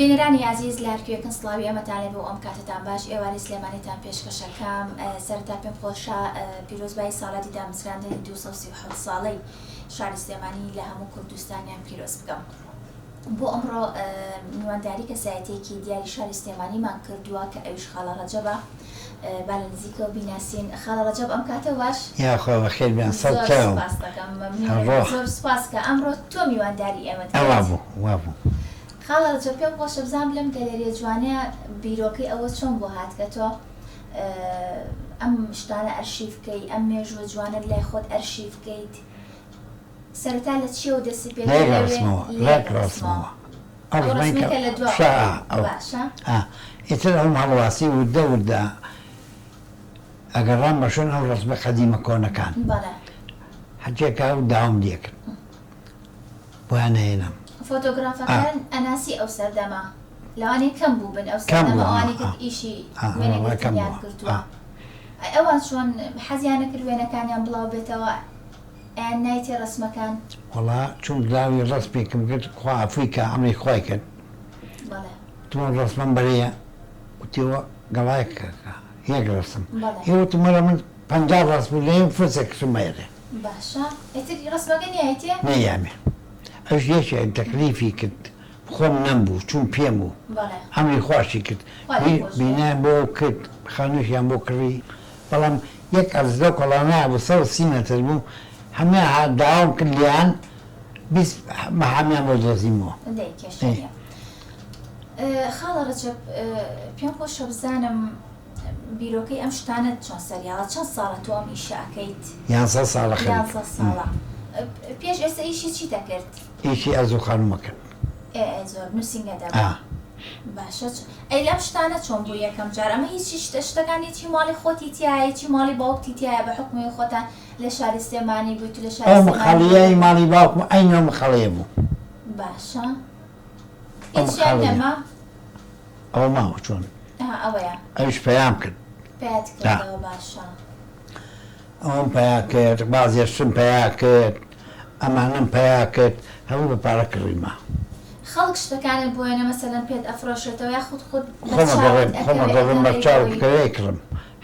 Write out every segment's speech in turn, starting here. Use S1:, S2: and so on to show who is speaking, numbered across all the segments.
S1: بینەرانی عزیز لارکوێکن سڵاوی ئەمەتان لێ بۆ ئەم کاتتان باش ئێواری سلێمانیتان پێشکەشەکەم سەرتا پێم خۆشە پیرۆزبایی ساڵاتی دامزراندنی 237 ساڵەی شاری سلێمانی لە هەموو کوردستانیان پیرۆز بکەم. بۆ ئەمڕۆ میوانداری کەسایەتێکی دیاری شاری سلێمانیمان کردووە کە ئەویش خاڵە ڕەجەبە. با لە نزیکەوە بیناسین. خاڵە ڕەجەب ئەم کاتە باش؟
S2: یاخوا بەخێر بیان سەڵ
S1: زۆر سپاس دەکەم. زۆر سپاس کە ئەمڕۆ تۆ میوانداری ئێمە
S2: دەکەیت. وا بوو.
S1: خاڵە ڕەجەب پێم خۆشە بزانم لەم گەلێریە جوانەیە بیرۆکەی ئەوە چۆن بۆ هات کە تۆ ئەم شتانە ئەرشیف بکەیت، ئەم مێژووە جوانە لای خۆت ئەرشیف بکەیت. سەرەتا لە چیەوە دەستی پێ
S2: ڕاستمەوە
S1: ڕسمیکە لە دووە باشە؟
S2: ئیتر ئەم هەڵواسی وردە وردە ئەگەڕام بەشون ئەو ڕسمە قەدیمە کۆنەکان حەجێکا و داوام لێکرد بۆیان هێنام.
S1: فۆتۆگرافەکان ئەناسی ئەو سەردەما لەوانەیە کەم بوو بن ئەو سەردەما ئەوانەی کە ئیشی وێنەگرتنیان کردووە. ئەوان چۆن حەزیانە کرد وێنەکانیان بڵاو بێتەوە ئەیان نایتێ ڕسمەکان؟
S2: وەڵا چون داوی ڕسمێکم کرد خوا ئەفریقا ئەمری خۆی کرد تۆ ڕسمەم بەرەیە وتیوە گەڵایەکە یەک ڕسم ئێوەتمەرە من 50 ڕسم لێم فرسێکشم مەیرێ
S1: باشە ئیتر ڕسمەکە نیایەتێ؟
S2: نەیامێ ئەوش یەکێ تەکلیفی کرد خۆم نەمبوو چون پێم بوو ئەمری خواشی کرد بینای بۆ کرد خانووشیان بۆ کڕی بەڵام یەک ئەرزدە کۆڵانای بوو 130 مەتر بوو هەموو داوام کرد لیان هەمیان بۆ دۆزیمەوە.
S1: خاڵە ڕەجەب پێم خۆشە بزانم بیرۆکەی ئەم شتانت چۆن سەریاڵە چەند ساڵە تۆ ئەم ئیشە ئەکەیت؟
S2: 11 ساڵە خەریک.
S1: 11 ساڵە. پێش ئێستا ئیشی چی دەکرد؟
S2: ئیشی ئەزوو خانوومە کرد.
S1: زۆر نووسینگە دەبا. باشە ئەی لەم شتانە چۆن بوو یەکەم جار؟ ئەمە هیچ شتەکانی چی ماڵی خۆتی تایە چی ماڵی باوکتی تایە بە حکمی خۆتان لە شاری سلێمانی بوویت و لە شاری
S2: سلێمانی؟ ئەو مخەڵیەی ماڵی باوکم ئەینەوە مخەڵەیە بوو.
S1: باشە. هیچیان نەما؟
S2: ئەوە ماوە چۆن؟
S1: ئەوەیە.
S2: ئەوش پەیام کرد.
S1: پێیات کردەوە باشە.
S2: ئەوم پیا کرد، بازێشتم پیا کرد، ئەمانم پیا کرد، هەموو بە پارە کڕیمە.
S1: خەڵک شتەکانت بۆیە مەسەلەن پێت ئەفرۆشێتەوە یا خۆت
S2: خۆمە گەڕم بە چاوکەوەی کڕم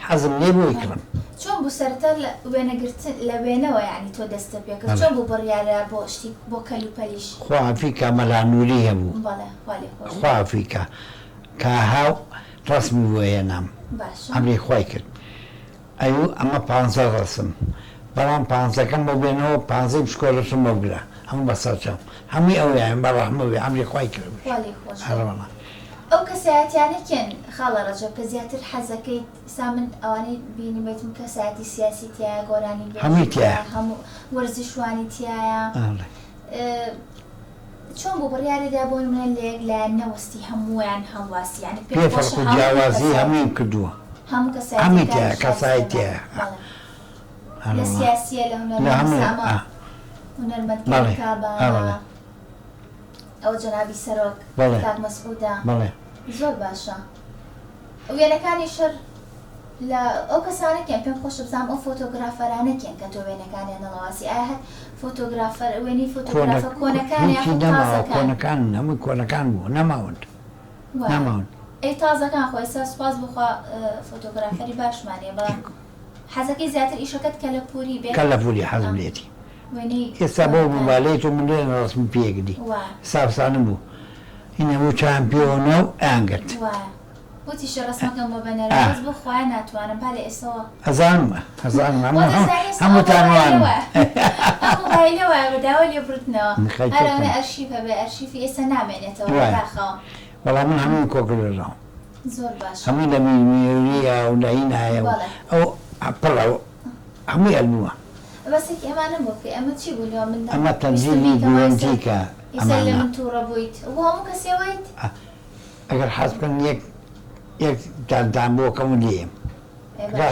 S2: حەزم لێ بۆی کڕم.
S1: چۆن بوو سەرەتا وێنەگرتن لە وێنەوە یعنی تۆ دەستە پێ کرد؟ چۆن بوو بڕیارە بۆ شتی بۆ کەلوپەلیش؟
S2: خوا ئەفریقا مەلانووری هەبوو. خوا ئەفریقا کە هاو ڕسمی بۆ هێنام ئەمری خوای کرد. ئەوە ئەمە 15 ڕسم بەڵام 15ەکەم بۆ بێنەوە 15 شکۆلەشم بەگرە هەموو بەسەرچەم هەمووی ئەویان بەڕەحمەوێ ئەمری خوای کرد.
S1: ئەو کەسایەتیانەکێن خاڵە ڕەجەب کە زیاتر حەزەکەیت سا من ئەوانەی بینیبێتم کەسایەتی سیاسی تایە گۆرانی
S2: هەمووی تایە
S1: هەموو وەرزشوانی تایە چۆن بۆ بڕیارەدا بۆ منە لێک لایەن نەوەستی هەموویان هەڵواسی یعنی
S2: پێفەرق و جیاوازی هەمووی کردووە
S1: هەموو
S2: کەسایەتیە
S1: لە سیاسیە لە هونەرمەندسامە هونەرمەندکاری کابانە ئەو جەنابی سەرۆک کاک مەسعوودە زۆر باشە. وێنەکانی شەر لە ئەو کەسانەکەن پێم خۆشە بزانم ئەو فۆتۆگرافەرانەکەن کە تۆ وێنەکانیان نەڵەواسی ئایا هەر فۆتۆگرافەر وێنی فۆتۆگرافە کۆنەکان
S2: کۆنەکان هەمووی کۆنەکان بوو نەماوند.
S1: ئەی تازەکان خۆی سپاس بخوا فۆتۆگرافەری باشمانێ بەڵام حەزەکەی زیاتر ئیشەکەت کەلەپوری بێت؟
S2: کەلەپوری حەزم لێتی. ئێستا بۆ مۆبایلەی تۆ من لێ ڕسم پێکردی سابسانم بوو هینە بوو چامپیۆنە و ئەنگرت
S1: وتیشە ڕسمەکەم بۆ بەنەرەز بۆ خوای ناتوانم با لە ئێسەوە
S2: ئەزانم هەمووتانوانم
S1: مۆبایلەوە بەداوە لێ بردنەوە هەرەوەنە ئەرشیفە بێ ئەرشیفی ئێستا نامێنێتەوە داخەوە.
S2: وەڵام من هەموو کۆکردەوە
S1: زۆر باش
S2: هەمووی لە میریە و لەینایە ئەو پڵەوە هەمووی ئەلبووە.
S1: بەسێکی ئەمانە بۆ کە ئەمە چی بوو من
S2: ئەمە تەنجیلی گوێنجیکە
S1: ئێستا لە من تووڕە بوویت بۆ هەموو کەسێوەیت؟
S2: ئەگەر حەز بکەن یەک دان بۆکەم و لێم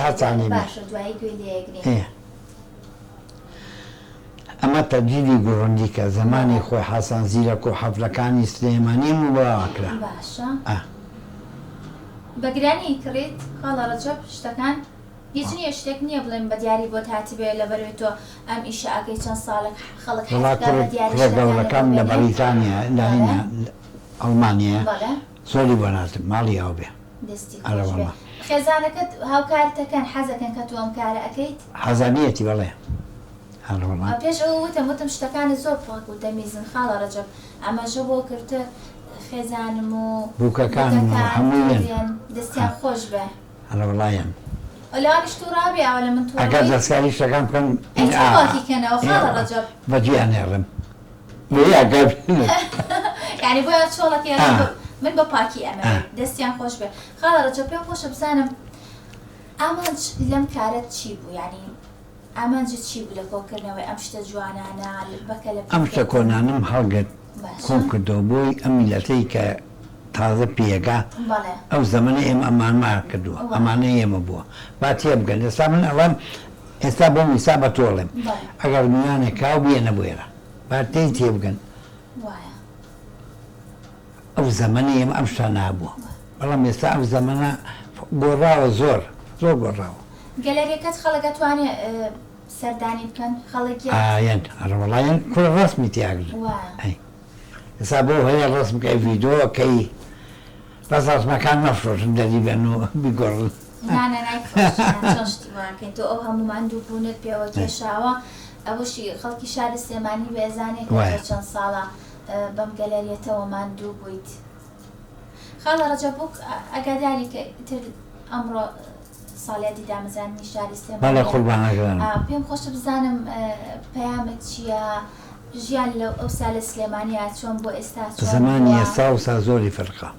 S2: هەچانێ
S1: باشە دوایی گوێ لێگرێ.
S2: ئەمە تەنجیلی گوڕندیکە زمانی خۆی حەسان زیرەک و حەفلەکانی سلێمانی مباوەکرا.
S1: باشە بەگرانی کڕیت خاڵە ڕەجەب شتەکان؟ هیچ نییە شتێک نییە بڵێن بە دیاری بۆ هاتی بێ لەبەروی تۆ ئەم ئیشە ئەکەی چەند ساڵێک خەڵک
S2: گەورەکەم لە بەریتانیا ئەڵمانیا زۆری بۆ ناتم ماڵی ئەو بێ
S1: دەستی خێزانەکەت هاوکارتەکەن حەزەکەن کە تۆ ئەم کارە ئەەکەیت
S2: حەزانیەتی بەڵێ
S1: پێش ئەو وتم شتەکانی زۆر پاک و دەمیزن خاڵە ڕەجەب ئەمەژە بۆ کردە خێزانم و
S2: بووکەکان هەموویان
S1: دەستیان خۆش بێ
S2: هەڵە وڵایەن
S1: لانیش تو ڕابێەوە لە من تو
S2: ئەگەر دەستکاری شتەکان بکەن
S1: پاکیکەنەوە خاڵە ڕەجەب
S2: بەجیان هێڕم
S1: یعنی بۆیە چۆڵەکی من بە پاکی ئەمە دەستیان خۆش بێ خاڵە ڕەجەب پێم خۆشە بزانم ئامانج لەم کارەت چی بوو یعنی ئامانجت چی بوو لە کۆکردنەوەی ئەم شتە جوانانە بەکە لە
S2: ئەم شتە کۆنانم هەڵگرت کۆم کردەوە بۆی ئەم میلەتەی کە تازە پێگا ئەو زەمانە ئێمە ئەمانمان کردووە ئەمانە ئێمە بووە با تێ بگەن ئێستا من ئەڵێم ئێستا بۆ میسا بە تۆڵێم ئەگەر میوانێک کاو بێنە بۆێرە با تێی تێ بگەن ئەو زەمانە ئێمە ئەم شتە نابووە بەڵام ئێستا ئەو زەمانە گۆڕاوە زۆر گۆڕاوە
S1: گەلەریەکەت خەڵک دەتوانێت سەردانی بکەن خەڵکی
S2: ئایەن هەڕەوەڵایەن کوڕە ڕەسمی تیاگرن ئێستا بۆ هەیە ڕەسمکەی ڤیدۆکەی ڕەسمەکان نەفرۆشن دەری بێن و بیگۆڕن
S1: تۆ ئەو هەموو ماندوو بوونت پێوە کێشاوە ئەوەشی خەڵکی شاری سلێمانی بێزانێت چەند ساڵە بەم گەلەریەتەوە ماندوو بوویت خاڵە ڕەجەبوو ئەگاداری کە تر ئەمڕۆ ساڵیاتی دامەزانی شاری
S2: سلێمانی
S1: پێم خۆشە بزانم پەیامت چییە ژیان لەو ئەو سالە سلێمانیا چۆن بۆ ئێستا
S2: زمانی ئێستا وسا زۆری فەرقە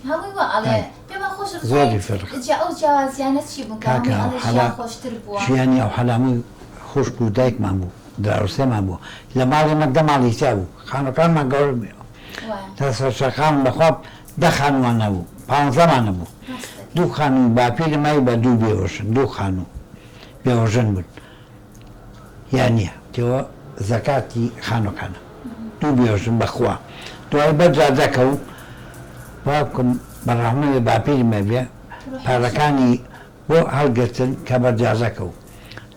S1: هەمووی وەڵێ پێمە خۆش
S2: زۆری فەرق
S1: ئەو جیاوازیانە چی بوون خۆشتر بووە
S2: ژیانی ئەو حەلامووی خوشک و دایکمان بوو دراوسێمان بوو لە ماڵی مەدە ماڵی چا بوو خانەکانمان گەور بێ تەسەرچەکان بەخوا دە خانوان نەبوو 15 نەبوو دوو خانووی باپیری مای بە دوو بێوەژن دوو خانوو بێوەژن بوون یان نییە تێوە زەکاتی خانۆکانە دوو بێوەژن بەخوا دوای بەجادەکە و واکم بەڕەحمەوێ باپیری مەبێ پارەکانی بۆ هەڵگرتن کە بەرجازەکە و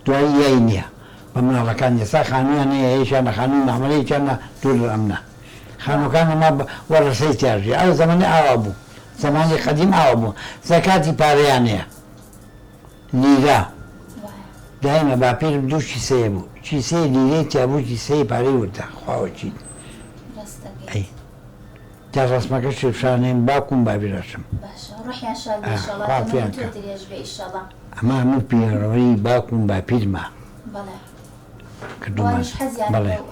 S2: دوای یای نییە بە مناڵەکان ئێستا خانوویان هەیە هیچیانە خانووی نامەلەیەکیانە دوور ئەمنە خانووەکان ئەمە وەڕسەی تیاژی ئەو زەمانی ئاوا بوو زمانی قەدیم ئاوا بوو زەکاتی پارەیان هەیە لیرا دایمە باپیرم دوو چیسەیە بوو چیسەی لیرەی تیابوو چیسەی پارەی وردە خواوەچیت ئەی تا ڕسمەکە شێفشانێن باکوم باپیرەشم ئەمە هەموو پێڕەوەی باکوم باپیرمە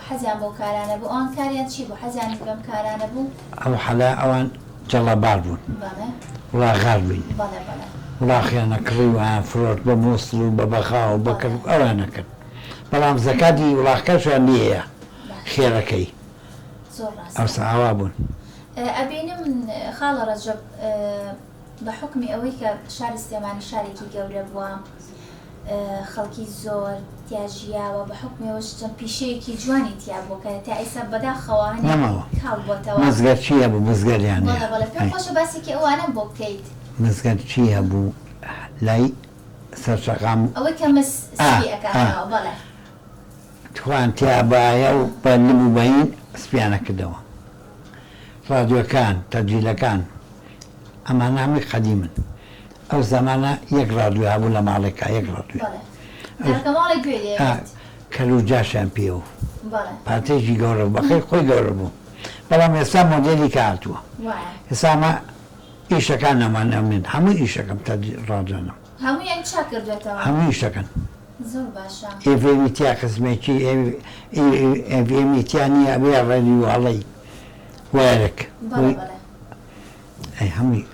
S1: حەزیان بۆ کارانە بوو ئەوان کاریان چی بوو حەزیان بەم کارانە بوو
S2: ئەو حەلا ئەوان جەڵەبار بوون وڵاغار بووین وڵاخیانە کڕی ویان فرۆشت بە مۆستڵ و بە بەخا و بەکرد ئەوانە کرد بەڵام زەکاتی وڵاخکەشیان نییە خێرەکەی ئەوسا ئاوا بوون
S1: ئەبینم خاڵە ڕەجەب بە حکمی ئەوەی کە شاری سلێمانی شارێکی گەورە بووە خەڵکی زۆر تیاژیاوە بە حکمەوە چەند پیشەیەکی جوانی تیا بوو کە تا ئێستا بەداخەوە کاڵ بۆتەوە
S2: مزگەر چیە بوو مزگەریان
S1: پێم خۆشە باسێکی ئەوانە بۆ بکەیت
S2: مزگەر چیە بوو لای سەرچەقام
S1: ئەوەی کە مسپی ئەکاتەوە بەڵێ
S2: توان تیابایە و بەلم و بەین سپیانە کردەوە ڕادیۆکان تەجیلەکان ئەمانە هەمووی قەدیمن ئەو زەمانە یەک ڕادیۆ هەبوو لە ماڵێکا یەک ڕادیۆ کەلوجاشیان پێوە پارتێکی گەورە بەخێر خۆی گەورە بوو بەڵام ئێستا مۆدێلی کە هاتووە ئێستا ئەمە ئیشەکان نەمانەمێن هەموو ئیشەکەم تا ڕادیۆنە هەموو ئیشەکەن ئێڤێمی تیا قسمێکی ئێڤێمی تیا نییە ئەبێ ڕێنی واڵەی وایرێک ئەی هەمووی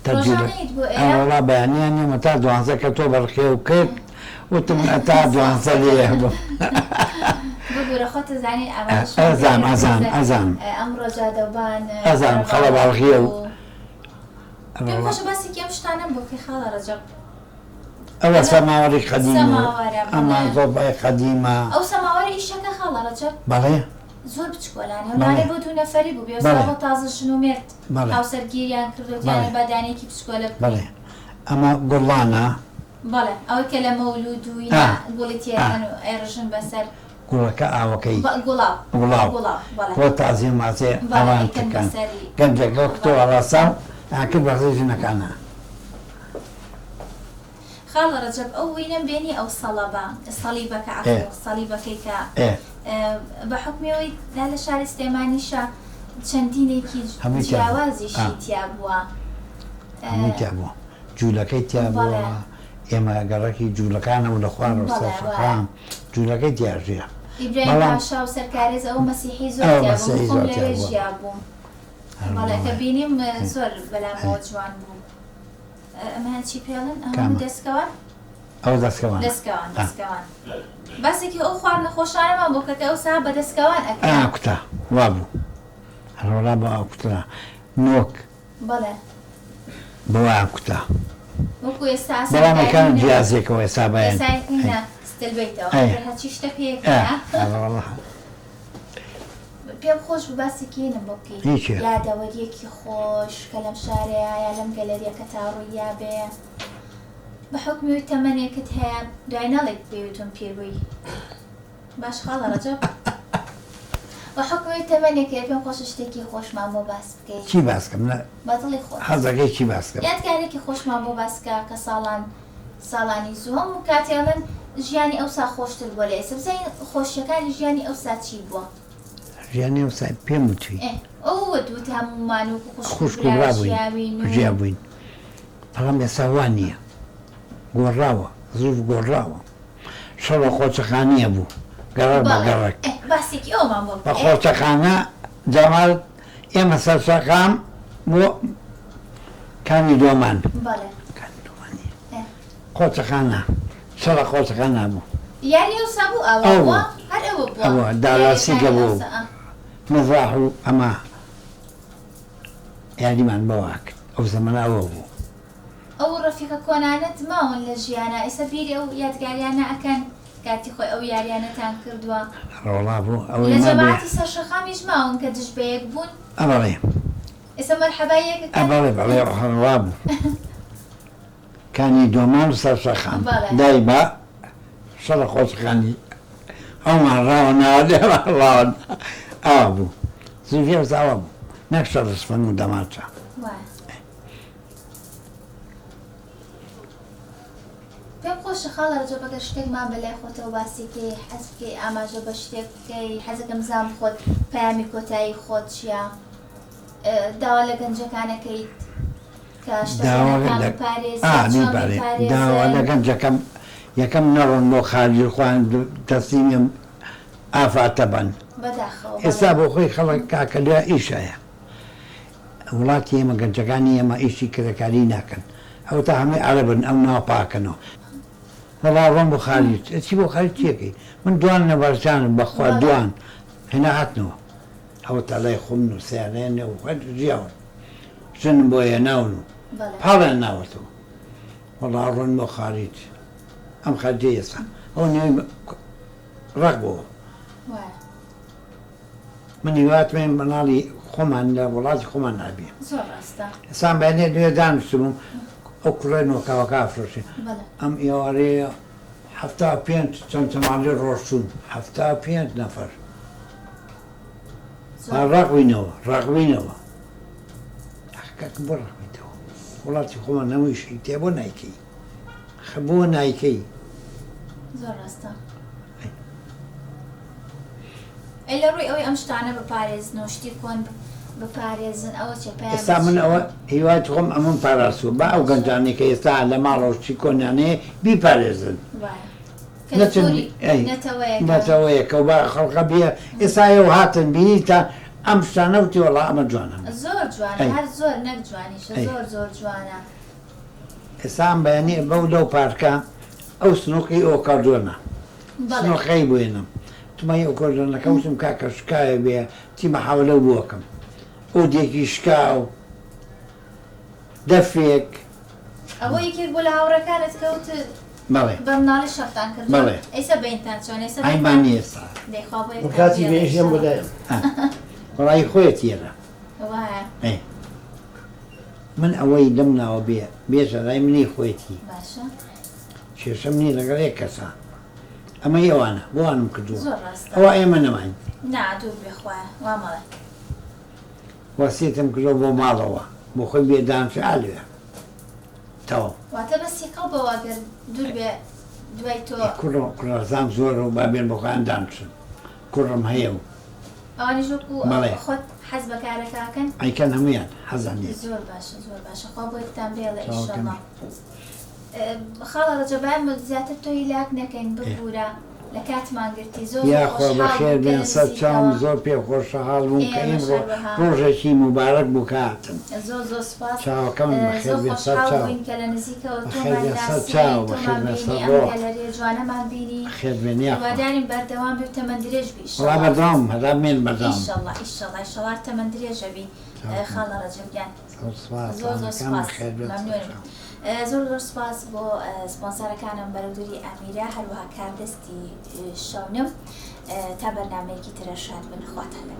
S2: ئەوڵا بەیانیان نیەمە تا 12 کە تۆ بەڕخێ و کرد وتم تا 12 لێ بوو ئەزانم
S1: ئەمڕۆ جادەوبان
S2: ئەزانم خەڵە باڵخیە و
S1: خۆشە باسێکی ئەم شتانم بۆ کەی خاڵە ڕەجەب
S2: ئەوە سەماوەری قەدیمە ئەمان زۆربای قەدیمە
S1: ئەو سەماوەری ئیشەکە خاڵە ڕەجەب
S2: بەڵێ
S1: زۆر بچکۆلانێ وڵانێ بۆ دوو نەفەری بوو بێ بۆ تازە ژنومێت هاوسەرگیریان کردوتیانە بەدانێکی پچکۆلە
S2: بڵێ ئەمە گوڵانە
S1: بەڵێ ئەوەی کە لە مەولود و گوڵی تێن و ئێڕژن بەسەر
S2: گوڵەکە ئاوەکەی
S1: گوڵاو
S2: بۆ تازی ماسێ ئەوان تکەن گەنجەکە کتۆ ئەڵاسا ئاکرد بەخزی ژنەکانە
S1: خاڵە ڕەجەب ئەو وینەم بێنی ئەو سەڵیبەکە سەڵیبەکەی کە بە حکمەوەی لا لە شاری سلێمانیشە چەندینێکی جیاوازیشی تیا بووە
S2: هەمووی تیا بووە جوولەکەی تیا بووە ئێمە گەڕەکی جوولەکانەوە لە خوار و سەرفەقام جوولەکەی تیاژیە
S1: ئیبراهیم پاشا و سەرکارێز ئەو مەسیحی زۆر خۆم لەوێ ژیا بووم بەڵێ کە بینیم زۆر بەلامەوە جوان بوو ئەمە چی پێڵن ئەمە دەستکەوان
S2: ئەو دەستکەوان
S1: باسێکی ئەو خوار نەخۆشانەمان بۆ کەکە ئەو سا بە دەستکەوان
S2: ئەکەن کوتە وا بوو هەروەڵا بە ئەو کوتە نۆک
S1: بەڵێ
S2: بۆ ئا کوتە
S1: وەکو ئێستا
S2: بەڵامەکان جیازێکەوە ئێستا بەیان
S1: ستلبێتەوە هەچی شتە پێکە پێم خۆش بە باسێکێنم بۆ بکەیت یادەوەریەکی خۆش کە لەم شارەیە یا لەم گەلەریەکە تا ڕوویا بێ بە حکمی تەمەنێکت هەیە دوای نەڵێک پێوتم پێبووی باش خاڵە ڕەجەب بە حکمی تەمەنێکە پێم خۆش شتێکی خۆشمان بۆ باس بکەیت
S2: چی باس بکەم
S1: بەدڵی خۆش
S2: حەزەکەی چی باس بکەم
S1: یادگارێکی خۆشمان بۆ باسکە کە ساڵانی زوو هەموو کاتێڵن ژیانی ئەوسا خۆشتر بۆ لە ئێستا بزانین خۆشیەکانی ژیانی ئەوسا چی بووە
S2: ژیانی ئەوسا پێم وتوی
S1: ئەو دووت هەمومان و
S2: خوشکوژیا بووین بەڵام ئێستا وان نییە گۆڕاوە زوو گۆڕاوە شەڕە خۆچەخانیە بوو گەڕک بە گەڕک
S1: باسێکی ئەومان بۆ
S2: بە خۆچەخانە جەمال ئێمە سەرچەقام بۆ کانی دۆمان خۆچەخانە شەڕە خۆچەخانە بوو
S1: یاری ئەوسا بوو ئەوە هەر ئەوە
S2: ئەوە دالاسیگە بوو مزاح و ئەمە یاریمان بەوە کرد ئەو زەمەنە ئەوە بوو
S1: ئەو ڕەفیقە کۆنانت ماون لە ژیانە ئێستا بیری ئەو یادگاریانە ئەکەن کاتی خۆی ئەو یاریانەتان کردووە
S2: ڕۆڵا بوو
S1: لە جەماعەتی سەرشەخامیش ماون کە دژ بەیەک بوون
S2: ئەبەڵێ
S1: ئێستا مەرحەبایەکە
S2: ئەبەڵێ بەڵێ ڕوا بوو کانی دۆمان و سەرشەخام دای بە شەڕە خۆچەخانی ئەومان ڕاوە ناوەڕاوە ئاوا بوو زوفێ ئەوە بوو نەک شەڕە سفەن و دەماچە
S1: پێم خۆشە خاڵە ڕەجەب ئەگەر شتێکمان بەلای خۆتەوە باسیکەی حەز بکەی ئاماژە بە شتێک بکەی حەزەکەم بزانم خۆت پەیامی کۆتایی خۆت چییە داوا لە گەنجەکانەکەیت کە شتەکانەکان بپارێزی
S2: داوا لە گەنجەکەم یەکەم نەڕۆن بۆ خارجی خوان تەسلیمیم ئافاتە بن ئێستا بۆ خۆی خەڵک کاکەلیا ئیشایە وڵاتی ئێمە گەنجەکانی ئێمە ئیشی کرێکاری ناکەن ئەو تا هەمووی عەرەبن ئەو ناوپاکەنەوە وەڵا ڕۆم بۆ خارج چی بۆ خارج چیەکەی من دوان نەبارزانم بەخوا دوان هێنا هاتنەوە ئەو تا لای خۆمن و سیانێنێ و ژیاون ژنم بۆ هێناون و پاڵیان ناوەتەوە وەڵا ڕۆن بۆ خارج ئەم خەرجە ئێستا ئەو نوێی ڕق بووە من هیواتمێن بەناڵی خۆمان لە وڵاتی خۆمان نابێ ئێسان بەێنێ دوێ دانیشتبووم ئەو کوڕێنەوە کاوەکە ئافرۆشێ ئەم ئێوارەیە هەفتا پێنج چەند تەماڵی ڕۆشتون هەفتا پێنج نەفەر ڕاقبووینەوە کاک بۆ ڕاقبیتەوە وڵاتی خۆمان نەموویشی تێ بۆ نایکەی بۆ نایکەی
S1: زۆر ڕاستە ئەی لە ڕووی ئەوەی ئەم شتانە بپارێزنەوە شتی کۆن بپارێزن ئەوە چێ
S2: ئێستا من ئەوە هیوای خۆم ئەمن پاراستووە بە ئەو گەنجانێک کە ئێستا لە ماڵەوەشتی کۆنیانەیە بیپارێزن نەتەوەیەکە و بە خەڵقە بێ ئێستا ئێوە هاتن بینی تا ئەم شتانە وتی وەڵا ئەمە جوانە
S1: زۆر جوانە هەر زۆر نەک جوانیشە زۆر جوانە
S2: ئێستا ئەم بەیانی بەو لەو پارکە ئەو سنووقی ئۆکاردۆنە سنووقەی بوێنم تمای ئۆکاردۆنەکە وتم کاکە شکایە بێ تیمە حەولە بووەکەم ئۆدێکی شکا و دەفێک
S1: ئەوە یەکێک بۆ لە هاوڕەکانت کەوت بە مناڵی شەفتان کرد ئێستا بەینتان چۆن
S2: ئەیمان ئێستا
S3: کاتی بێژیان بۆدایم
S2: وەڵی خۆیت تێرە من ئەوەی دەم ناوە بێ بێژە لای منی خۆیەتی کێشەم نی لەگەڵ یەک کەسە ئەمە ئێوانە بۆوانم کردووە
S1: زۆر ڕاستە
S2: ئەوە ئێمە نەماین
S1: نا دوور بێخوایە وا مەڵێ
S2: وەسیەتم کردەوە بۆ ماڵەوە بۆ خۆی بێدانفعال لێ تەواو
S1: واتە بەسی قەڵبەوە گەر دوور بێ دوای تۆ
S2: کوڕەزان زۆر و بابێن بۆ خۆیان دانچن کوڕم هەیە و
S1: ئەوانیش وەکو
S2: بەڵێ.
S1: خۆت حەز بە کارەکەکەن
S2: ئەیکەن هەمویان حەزان لێ
S1: زۆر باشە زۆر باشە خوا بۆ یەکتان بێڵە
S2: چاوەکەم.
S1: ئینشەڵڵا خاڵە ڕەجەبایان زیاتر تۆی لاک نەکەین ببوورە لە کاتمان گرتی زۆر
S2: یاخوا بەخێر بێن سەر چاوم زۆر پێ خۆشحاڵ بووم کە ئێمڕۆ ڕۆژێکی مبارەک بوو کاتم
S1: زۆر زۆر سپاس
S2: چاوەکەم بەخێر بێ سەر
S1: خۆشحاڵ
S2: چاو
S1: بووین کە لە نزیکەوە
S2: بەخێر بێ سەر
S1: تۆمان
S2: چاو
S1: راسی
S2: بەخێر
S1: تۆمان
S2: بێ
S1: بینی
S2: سەر
S1: ئەم
S2: ڕۆ
S1: گەلەریە جوانەمان بینی
S2: بەخێر بێن یاخوا
S1: هیوادارین بەردەوام بێ و تەمەندرێژ بی
S2: وڵا بەردەوام هەدا مێن بەردەوام
S1: ئینشەڵڵا ئینشەڵڵا ئینشەڵڵا تەمەندرێژە بی خاڵە ڕەجەبیان
S2: سپاس
S1: زۆر زۆر
S2: ئەمەکەم
S1: سپاس
S2: بەخێر بێت سەر
S1: مەمنونم
S2: چاو.
S1: زۆر زۆر سپاس بۆ سپۆنسەرەکانم بەرەودوری ئەمیرە هەروەها کاردەستی شەونم تا بەرنامەیەکی ترە شاد بن خواتان لەگەڵ